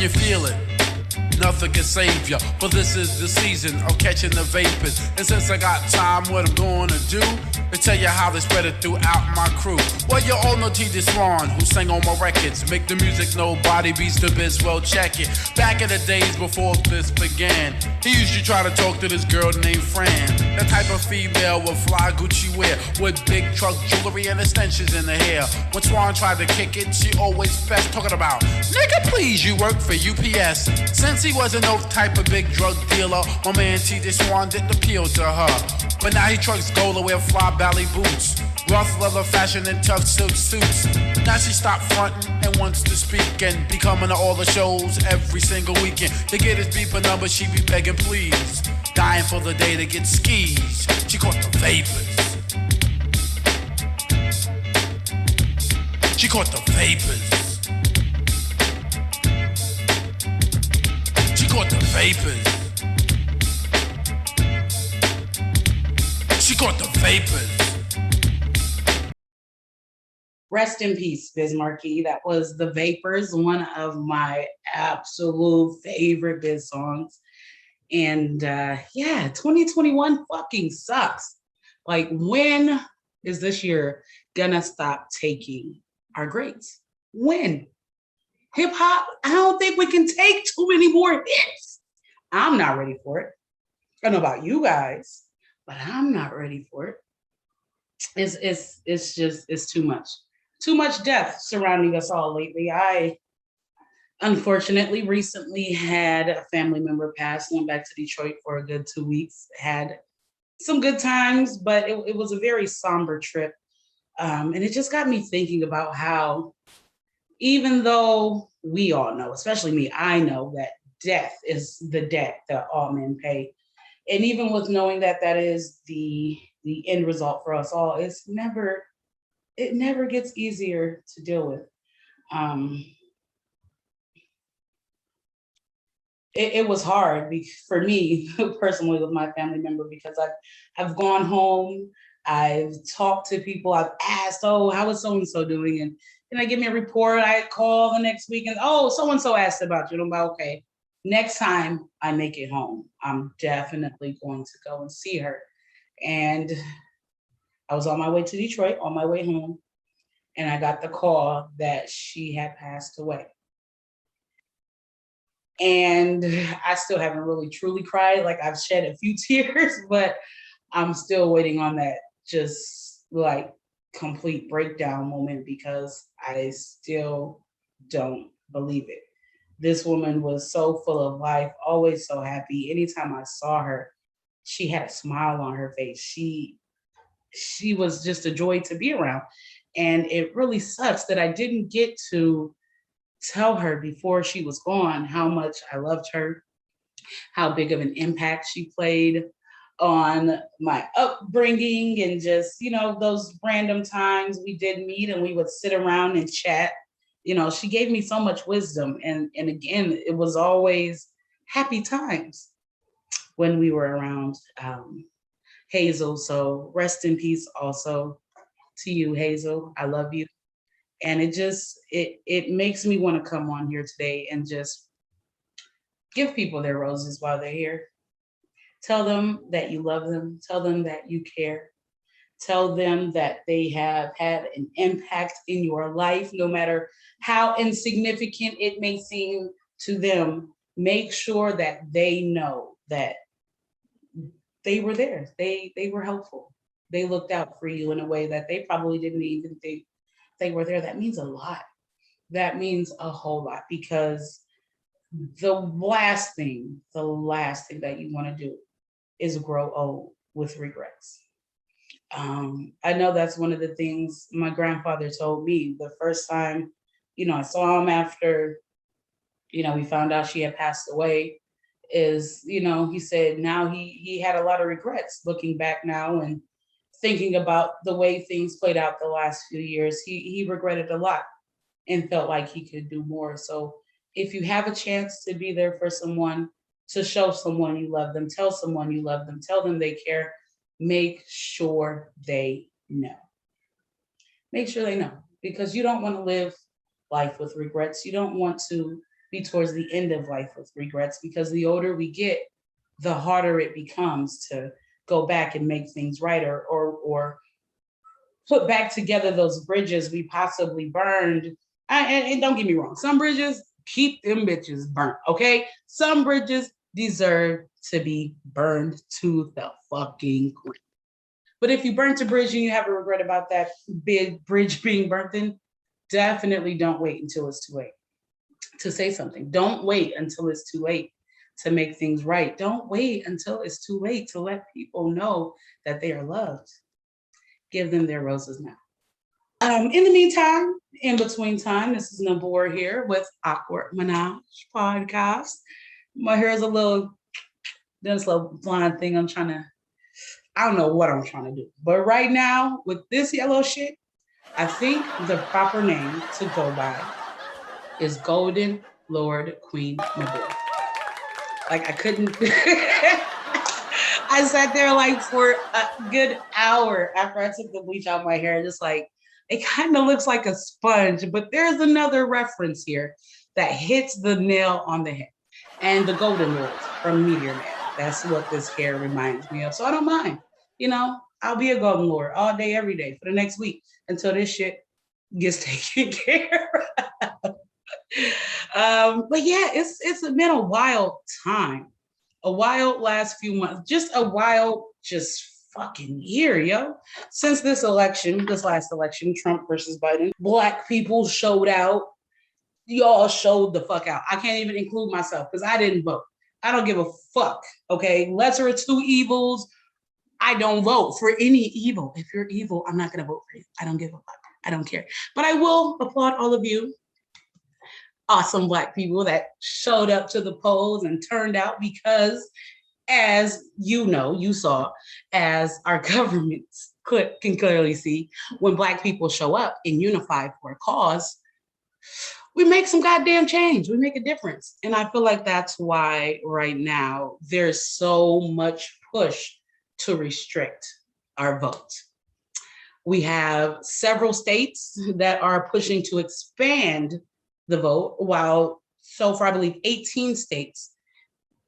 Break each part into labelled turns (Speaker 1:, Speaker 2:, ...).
Speaker 1: you feel it, nothing can save ya. But this is the season of catching the vapors. And since I got time, what I'm gonna do is tell you how they spread it throughout my crew. Well, you all know T.D. Swan, who sang on my records. Make the music nobody beats the biz, well check it. Back in the days before this began, he used to try to talk to this girl named Fran. The type of female with fly Gucci wear, with big truck jewelry and extensions in the hair. When Swan tried to kick it, she always fessed, talking about, nigga, please, you work for UPS. Since he wasn't no type of big drug dealer, my man T.D. Swan didn't appeal to her. But now he trucks gold to wear fly ballet boots, rough leather fashion and tough silk suits. Now she stopped fronting and wants to speak and be coming to all the shows every single weekend. To get his beeper number, she be begging please, dying for the day to get skis. She caught the vapors. She caught the vapors. She caught the vapors. She caught the vapors.
Speaker 2: Rest in peace, Biz Markie. That was The Vapors, one of my absolute favorite Biz songs. And yeah, 2021 fucking sucks. Like, when is this year gonna stop taking our greats? When? Hip hop, I don't think we can take too many more hits. I'm not ready for it. I don't know about you guys, but I'm not ready for it. It's too much. Too much death surrounding us all lately. I unfortunately recently had a family member pass. Went back to Detroit for a good 2 weeks. Had some good times, but it was a very somber trip. And it just got me thinking about how, even though we all know, especially me, I know that death is the debt that all men pay. And even with knowing that that is the end result for us all, it never gets easier to deal with. It was hard for me personally with my family member, because I've gone home, I've talked to people, I've asked, oh, how is so-and-so doing? And can I give me a report? I call the next week and, oh, so-and-so asked about you. And I'm like, okay, next time I make it home, I'm definitely going to go and see her. And I was on my way to Detroit, on my way home, and I got the call that she had passed away. And I still haven't really truly cried. Like, I've shed a few tears, but I'm still waiting on that just like complete breakdown moment, because I still don't believe it. This woman was so full of life, always so happy. Anytime I saw her, she had a smile on her face. She was just a joy to be around. And it really sucks that I didn't get to tell her before she was gone how much I loved her, how big of an impact she played on my upbringing, and just, those random times we did meet and we would sit around and chat. She gave me so much wisdom. And again, it was always happy times when we were around Hazel. So rest in peace also to you, Hazel. I love you. And it makes me want to come on here today and just give people their roses while they're here. Tell them that you love them. Tell them that you care. Tell them that they have had an impact in your life, no matter how insignificant it may seem to them. Make sure that they know that they were there. They were helpful. They looked out for you in a way that they probably didn't even think they were there. That means a lot. That means a whole lot, because the last thing that you want to do is grow old with regrets. I know that's one of the things my grandfather told me the first time, I saw him after, we found out she had passed away, is, he said now he had a lot of regrets looking back now and thinking about the way things played out the last few years. He regretted a lot and felt like he could do more. So if you have a chance to be there for someone, to show someone you love them, tell someone you love them, tell them they care, make sure they know. Make sure they know, because you don't want to live life with regrets. You don't want to be towards the end of life with regrets, because the older we get, the harder it becomes to go back and make things right, or put back together those bridges we possibly burned. And don't get me wrong, some bridges, keep them bitches burnt, okay? Some bridges deserve to be burned to the fucking ground. But if you burnt a bridge and you have a regret about that big bridge being burnt, then definitely don't wait until it's too late to say something. Don't wait until it's too late to make things right. Don't wait until it's too late to let people know that they are loved. Give them their roses now. In the meantime, in between time, this is Nabor here with Awkward Menage Podcast. My hair is a little, this little blonde thing. I don't know what I'm trying to do. But right now, with this yellow shit, I think the proper name to go by is Golden Lord Queen Nabor. Like I couldn't. I sat there like for a good hour after I took the bleach out my hair, just like it kind of looks like a sponge. But there's another reference here that hits the nail on the head. And the Golden Lords from Meteor Man. That's what this hair reminds me of. So I don't mind. You know, I'll be a Golden Lord all day, every day for the next week until this shit gets taken care of. But yeah, it's been a wild time, a wild last few months, just a wild, just fucking year, yo. Since this last election, Trump versus Biden, Black people showed out. Y'all showed the fuck out. I can't even include myself because I didn't vote. I don't give a fuck. Okay, lesser of two evils. I don't vote for any evil. If you're evil, I'm not gonna vote for you. I don't give a fuck. I don't care. But I will applaud all of you awesome Black people that showed up to the polls and turned out, because as you know, you saw, as our governments can clearly see, when Black people show up and unify for a cause, we make some goddamn change. We make a difference. And I feel like that's why right now there's so much push to restrict our vote. We have several states that are pushing to expand the vote, while so far I believe 18 states,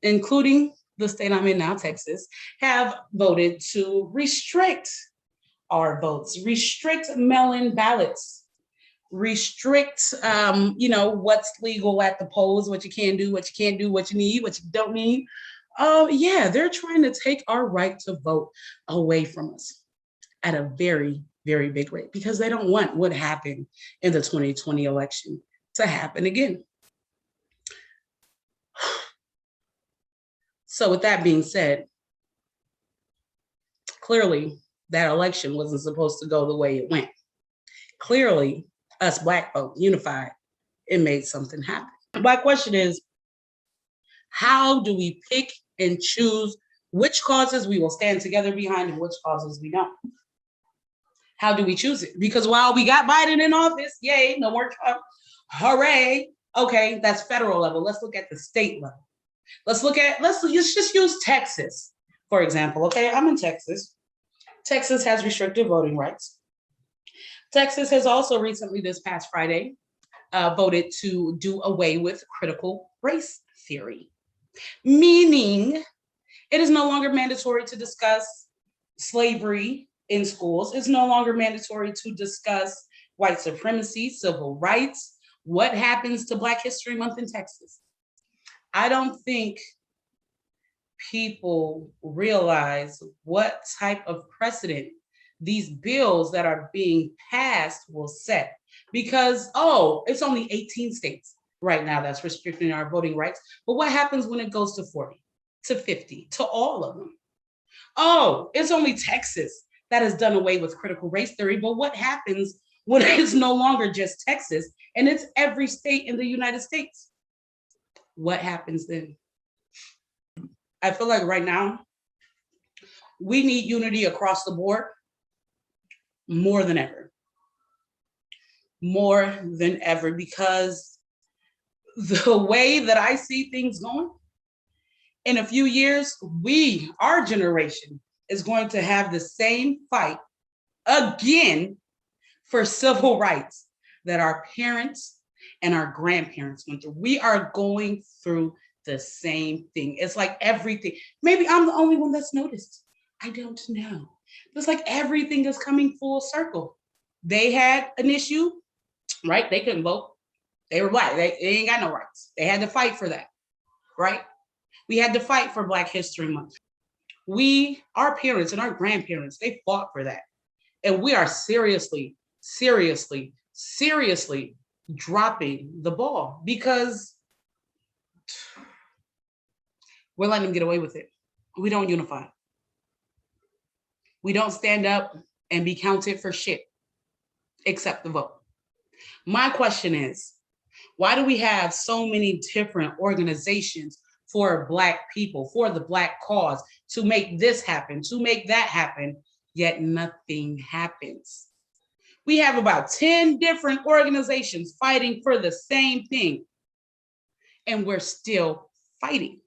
Speaker 2: including the state I'm in now, Texas, have voted to restrict our votes, restrict mail-in ballots, restrict what's legal at the polls, what you can do, what you can't do, what you need, what you don't need. Yeah, they're trying to take our right to vote away from us at a very, very big rate, because they don't want what happened in the 2020 election to happen again. So with that being said, clearly that election wasn't supposed to go the way it went. Clearly, us Black folk unified, it made something happen. My question is, how do we pick and choose which causes we will stand together behind and which causes we don't? How do we choose it? Because while we got Biden in office, yay, no more Trump, hooray. Okay, that's federal level. Let's look at the state level. Let's just use Texas, for example. Okay, I'm in Texas. Texas has restricted voting rights. Texas has also recently, this past Friday, voted to do away with critical race theory, meaning it is no longer mandatory to discuss slavery in schools. It's no longer mandatory to discuss white supremacy, civil rights, what happens to Black History Month in Texas. I don't think people realize what type of precedent these bills that are being passed will set, because, it's only 18 states right now that's restricting our voting rights. But what happens when it goes to 40, to 50, to all of them? It's only Texas that has done away with critical race theory. But what happens when it's no longer just Texas and it's every state in the United States? What happens then? I feel like right now we need unity across the board more than ever. More than ever, because the way that I see things going, in a few years, our generation, is going to have the same fight again for civil rights that our parents and our grandparents went through. We are going through the same thing. It's like everything. Maybe I'm the only one that's noticed. I don't know. It's like everything is coming full circle. They had an issue, right? They couldn't vote. They were Black. They ain't got no rights. They had to fight for that, right? We had to fight for Black History Month. Our parents and our grandparents, they fought for that. And we are seriously, seriously, seriously dropping the ball because we're letting them get away with it. We don't unify. We don't stand up and be counted for shit, except the vote. My question is, why do we have so many different organizations for Black people, for the Black cause, to make this happen, to make that happen, yet nothing happens? We have about 10 different organizations fighting for the same thing, and we're still fighting.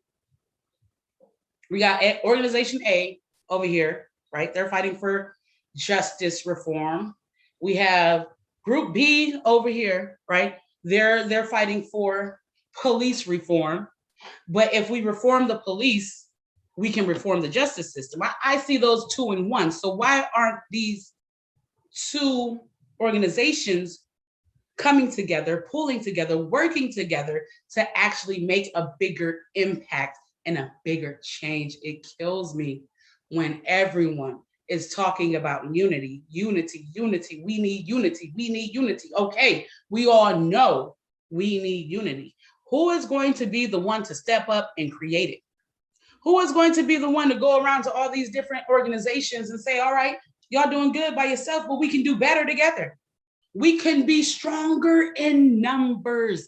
Speaker 2: We got Organization A over here, right? They're fighting for justice reform. We have Group B over here, right? They're fighting for police reform. But if we reform the police, we can reform the justice system. I see those two in one. So why aren't these two organizations coming together, pulling together, working together to actually make a bigger impact and a bigger change? It kills me when everyone is talking about unity, unity, unity. We need unity. We need unity. Okay, we all know we need unity. Who is going to be the one to step up and create it? Who is going to be the one to go around to all these different organizations and say, all right, y'all doing good by yourself, but we can do better together. We can be stronger in numbers,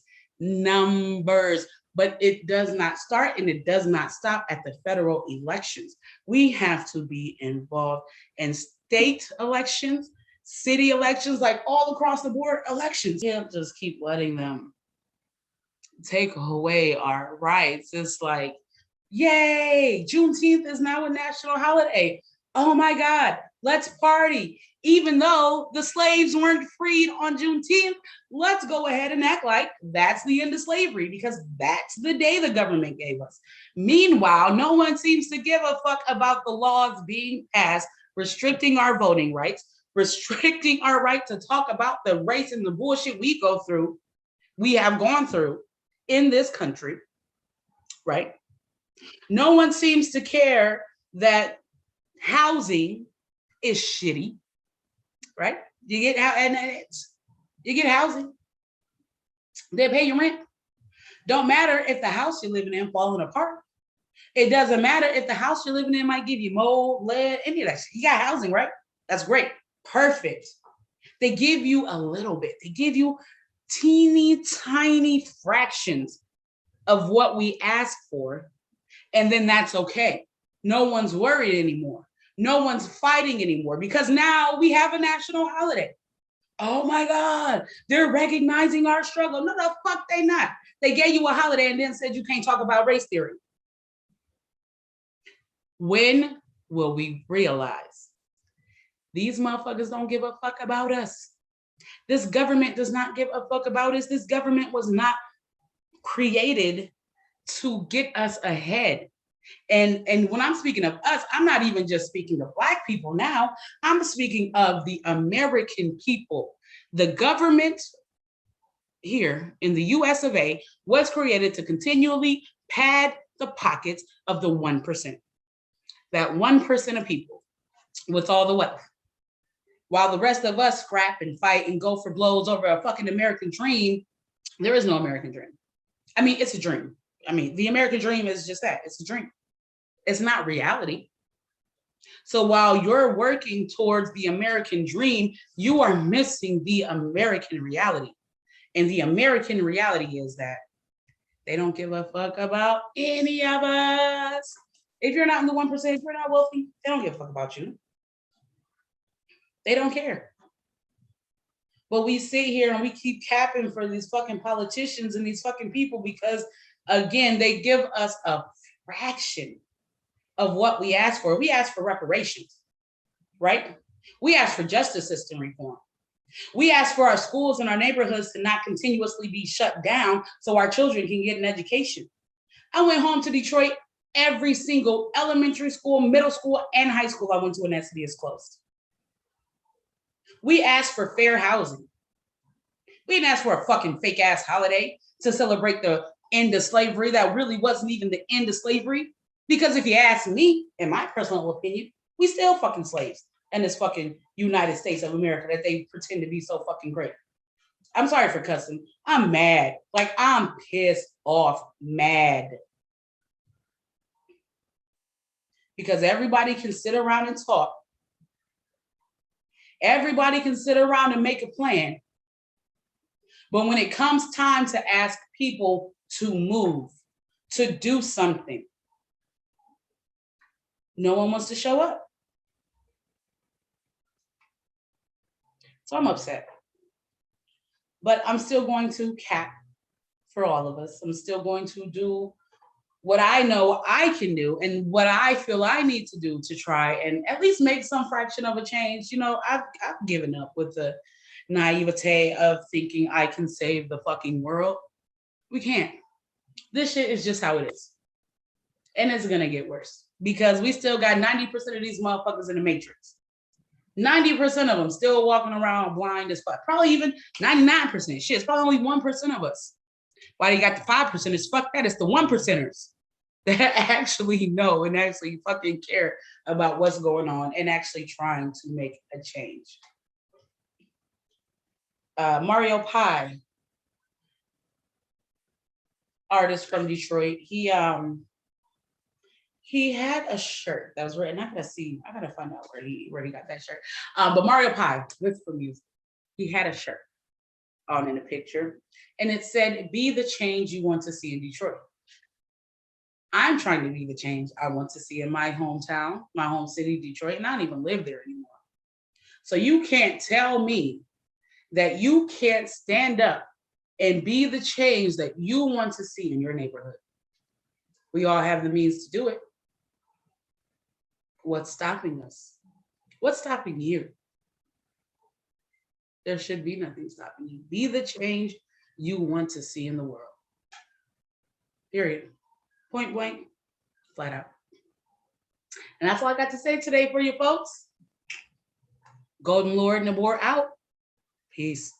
Speaker 2: but it does not start and it does not stop at the federal elections. We have to be involved in state elections, city elections, like all across the board elections. You can't just keep letting them take away our rights. It's like, yay, Juneteenth is now a national holiday. Oh my God, let's party. Even though the slaves weren't freed on Juneteenth, let's go ahead and act like that's the end of slavery because that's the day the government gave us. Meanwhile, no one seems to give a fuck about the laws being passed, restricting our voting rights, restricting our right to talk about the race and the bullshit we have gone through in this country, right? No one seems to care that housing is shitty, right? You get housing. They pay your rent. Don't matter if the house you're living in falling apart. It doesn't matter if the house you're living in might give you mold, lead, any of that shit. You got housing, right? That's great. Perfect. They give you a little bit. They give you teeny tiny fractions of what we ask for. And then that's okay. No one's worried anymore. No one's fighting anymore because now we have a national holiday. Oh my God, they're recognizing our struggle. No, the fuck they not. They gave you a holiday and then said you can't talk about race theory. When will we realize these motherfuckers don't give a fuck about us? This government does not give a fuck about us. This government was not created to get us ahead. And when I'm speaking of us, I'm not even just speaking of Black people now. I'm speaking of the American people. The government here in the US of A was created to continually pad the pockets of the 1%. That 1% of people with all the wealth. While the rest of us scrap and fight and go for blows over a fucking American dream, there is no American dream. I mean, it's a dream. I mean, the American dream is just that. It's a dream. It's not reality. So while you're working towards the American dream, you are missing the American reality. And the American reality is that they don't give a fuck about any of us. If you're not in the 1%, if you're not wealthy, they don't give a fuck about you. They don't care. But we sit here and we keep capping for these fucking politicians and these fucking people because, again, they give us a fraction of what we ask for. We ask for reparations, right? We ask for justice system reform. We ask for our schools and our neighborhoods to not continuously be shut down so our children can get an education. I went home to Detroit. Every single elementary school, middle school, and high school I went to in that city is closed. We asked for fair housing. We didn't ask for a fucking fake ass holiday to celebrate the end of slavery that really wasn't even the end of slavery. Because if you ask me, in my personal opinion, we still fucking slaves in this fucking United States of America that they pretend to be so fucking great. I'm sorry for cussing. I'm mad. Like, I'm pissed off, mad. Because everybody can sit around and talk. Everybody can sit around and make a plan. But when it comes time to ask people to move, to do something, no one wants to show up. So I'm upset. But I'm still going to cap for all of us. I'm still going to do what I know I can do and what I feel I need to do to try and at least make some fraction of a change. You know, I've given up with the naivete of thinking I can save the fucking world. We can't. This shit is just how it is. And it's gonna get worse because we still got 90% of these motherfuckers in the matrix. 90% of them still walking around blind as fuck. Probably even 99%. Shit, it's probably only 1% of us. Why you got the 5%ers? Fuck that. It's the 1%ers that actually know and actually fucking care about what's going on and actually trying to make a change. Mario Pie, artist from Detroit, he had a shirt that was written. I gotta find out where he got that shirt. But Mario Pie, with for music, he had a shirt on in a picture, and it said, "Be the change you want to see in Detroit." I'm trying to be the change I want to see in my hometown, my home city, Detroit, and I don't even live there anymore. So you can't tell me that you can't stand up and be the change that you want to see in your neighborhood. We all have the means to do it. What's stopping us? What's stopping you? There should be nothing stopping you. Be the change you want to see in the world. Period. Point blank, flat out. And that's all I got to say today for you folks. Golden Lord Nabor out. Peace.